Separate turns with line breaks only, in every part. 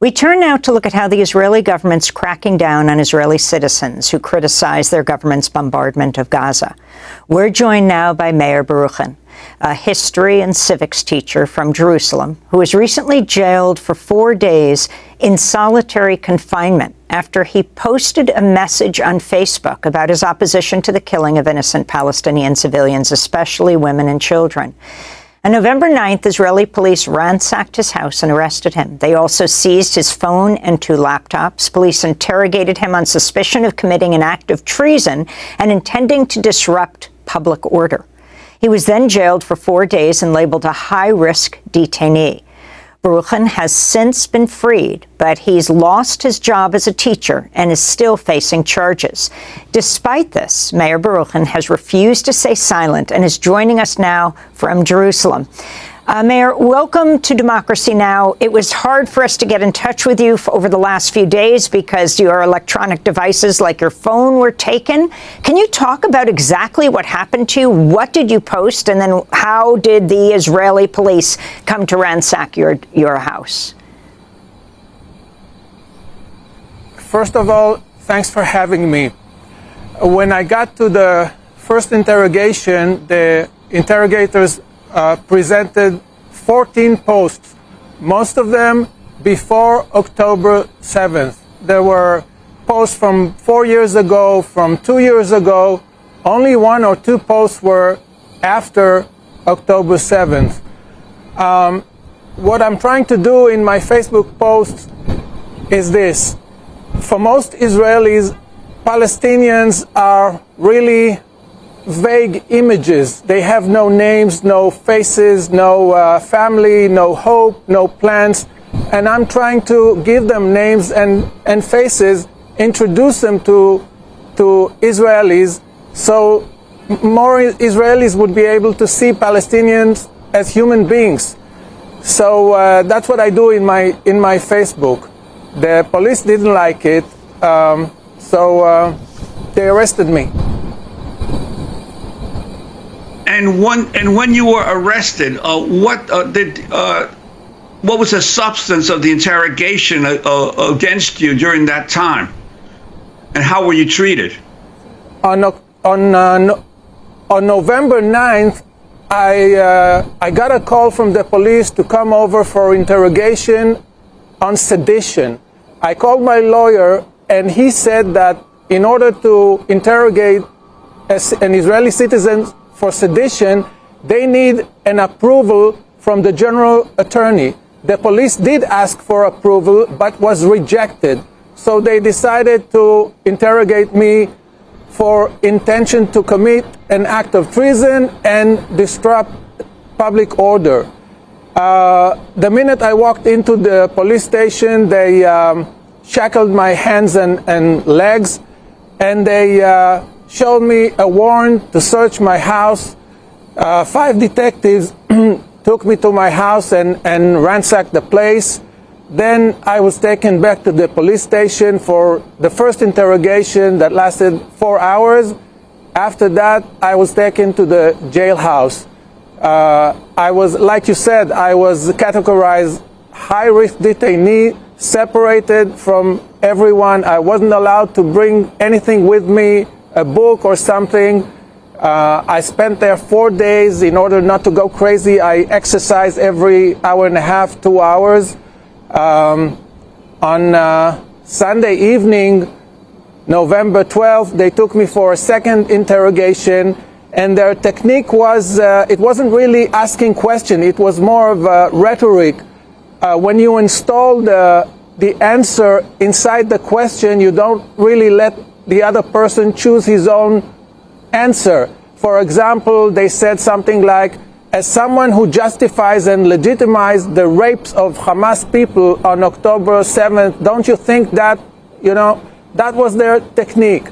We turn now to look at how the Israeli government's cracking down on Israeli citizens who criticize their government's bombardment of Gaza. We're joined now by Meir Baruchin, a history and civics teacher from Jerusalem, who was recently jailed for 4 days in solitary confinement after he posted a message on Facebook about his opposition to the killing of innocent Palestinian civilians, especially women and children. On November 9th, Israeli police ransacked his house and arrested him. They also seized his phone and 2 laptops. Police interrogated him on suspicion of committing an act of treason and intending to disrupt public order. He was then jailed for 4 days and labeled a high-risk detainee. Baruchin has since been freed, but he's lost his job as a teacher and is still facing charges. Despite this, Meir Baruchin has refused to stay silent and is joining us now from Jerusalem. Meir, welcome to Democracy Now! It was hard for us to get in touch with you over the last few days because your electronic devices like your phone were taken. Can you talk about exactly what happened to you? What did you post? And then how did the Israeli police come to ransack your house?
First of all, thanks for having me. When I got to the first interrogation, the interrogators presented 14 posts, most of them before October 7th. There were posts from 4 years ago, from 2 years ago. Only 1 or 2 posts were after October 7th. What I'm trying to do in my Facebook posts is this. For most Israelis, Palestinians are really vague images. They have no names, no faces, no family, no hope, no plans. And I'm trying to give them names and faces, introduce them to Israelis, so more Israelis would be able to see Palestinians as human beings. So that's what I do in my Facebook. The police didn't like it, so they arrested me.
And when you were arrested, what was the substance of the interrogation against you during that time, and how were you treated?
On November 9th, I got a call from the police to come over for interrogation on sedition. I called my lawyer, and he said that in order to interrogate an Israeli citizen for sedition, they need an approval from the general attorney. The police did ask for approval, but was rejected. So they decided to interrogate me for intention to commit an act of treason and disrupt public order. The minute I walked into the police station, they shackled my hands and legs, and they showed me a warrant to search my house. 5 detectives took me to my house and ransacked the place. Then I was taken back to the police station for the first interrogation that lasted 4 hours. After that, I was taken to the jailhouse. I was, like you said, I was categorized high-risk detainee, separated from everyone. I wasn't allowed to bring anything with me, a book or something. I spent there 4 days. In order not to go crazy, I exercised every hour and a half, 2 hours. On Sunday evening, November 12th, they took me for a second interrogation, and their technique was, it wasn't really asking questions, it was more of a rhetoric. When you install the answer inside the question, you don't really let the other person choose his own answer. For example, they said something like, as someone who justifies and legitimizes the rapes of Hamas people on October 7th, don't you think that, that was their technique?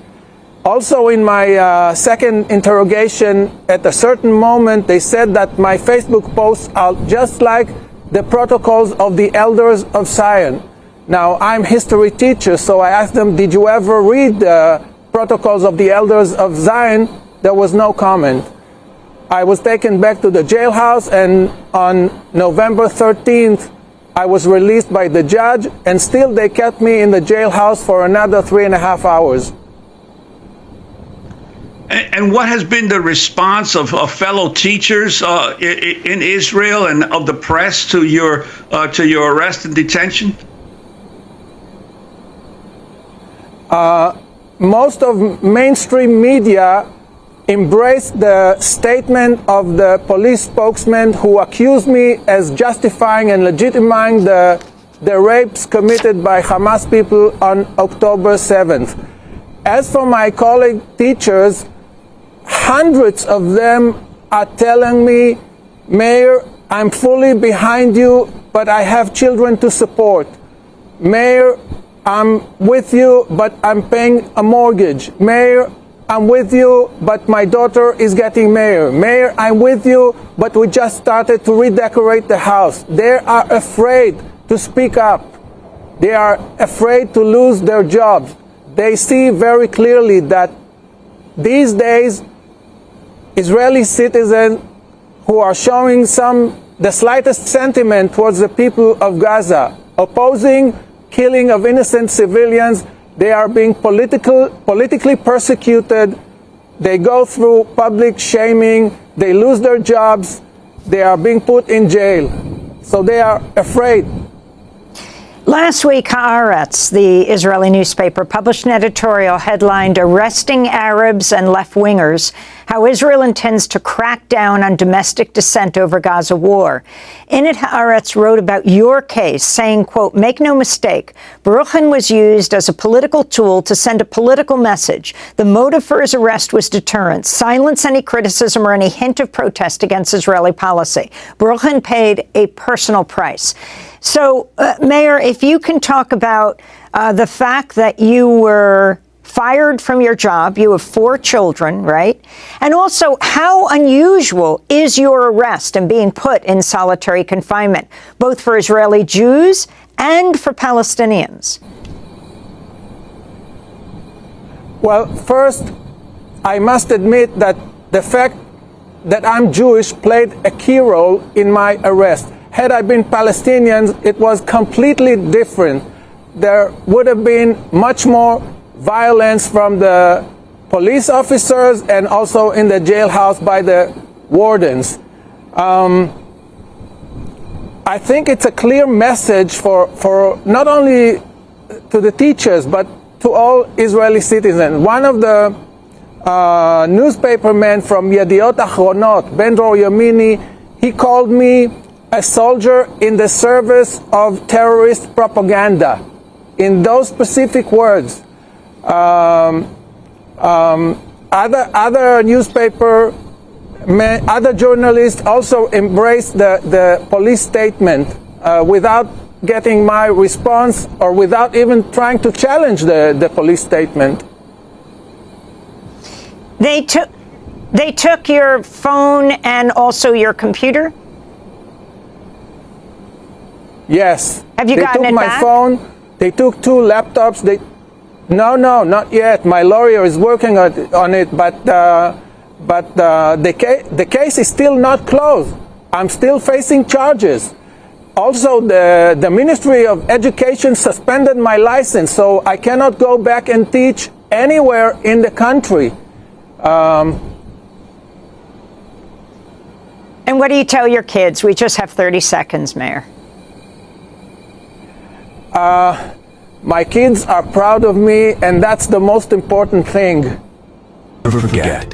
Also, in my second interrogation, at a certain moment, they said that my Facebook posts are just like the protocols of the elders of Zion. Now, I'm a history teacher, so I asked them, did you ever read the protocols of the elders of Zion? There was no comment. I was taken back to the jailhouse, and on November 13th, I was released by the judge, and still they kept me in the jailhouse for another 3.5 hours.
And what has been the response of fellow teachers in Israel and of the press to your arrest and detention?
Most of mainstream media embraced the statement of the police spokesman who accused me as justifying and legitimizing the rapes committed by Hamas people on October 7th. As for my colleague teachers, hundreds of them are telling me, Mayor, I'm fully behind you, but I have children to support. Mayor, I'm with you, but I'm paying a mortgage. Mayor, I'm with you, but my daughter is getting married. Mayor, I'm with you, but we just started to redecorate the house. They are afraid to speak up. They are afraid to lose their jobs. They see very clearly that these days, Israeli citizens who are showing the slightest sentiment towards the people of Gaza, opposing killing of innocent civilians, they are being politically persecuted. They go through public shaming. They lose their jobs. They are being put in jail. So they are afraid.
Last week, Haaretz, the Israeli newspaper, published an editorial headlined "Arresting Arabs and Left-Wingers, How Israel Intends to Crack Down on Domestic Dissent Over Gaza War." In it, Haaretz wrote about your case, saying, quote, "Make no mistake, Baruchin was used as a political tool to send a political message. The motive for his arrest was deterrence, silence any criticism or any hint of protest against Israeli policy. Baruchin paid a personal price." So, Mayor, if you can talk about the fact that you were fired from your job, you have 4 children, right? And also, how unusual is your arrest and being put in solitary confinement, both for Israeli Jews and for Palestinians?
Well, first, I must admit that the fact that I'm Jewish played a key role in my arrest. Had I been Palestinian, it was completely different. There would have been much more violence from the police officers and also in the jailhouse by the wardens. I think it's a clear message for not only to the teachers, but to all Israeli citizens. One of the newspapermen from Yediot Achronot, Ben-Dror Yamini, he called me a soldier in the service of terrorist propaganda, in those specific words. Other newspaper, other journalists also embraced the police statement without getting my response or without even trying to challenge the police statement.
They took your phone and also your computer?
Yes.
Have you gotten it back?
They took my phone. They took 2 laptops. No, not yet. My lawyer is working on it, but the case is still not closed. I'm still facing charges. Also, the Ministry of Education suspended my license, so I cannot go back and teach anywhere in the country.
And what do you tell your kids? We just have 30 seconds, Mayor.
My kids are proud of me, and that's the most important thing.
Forget.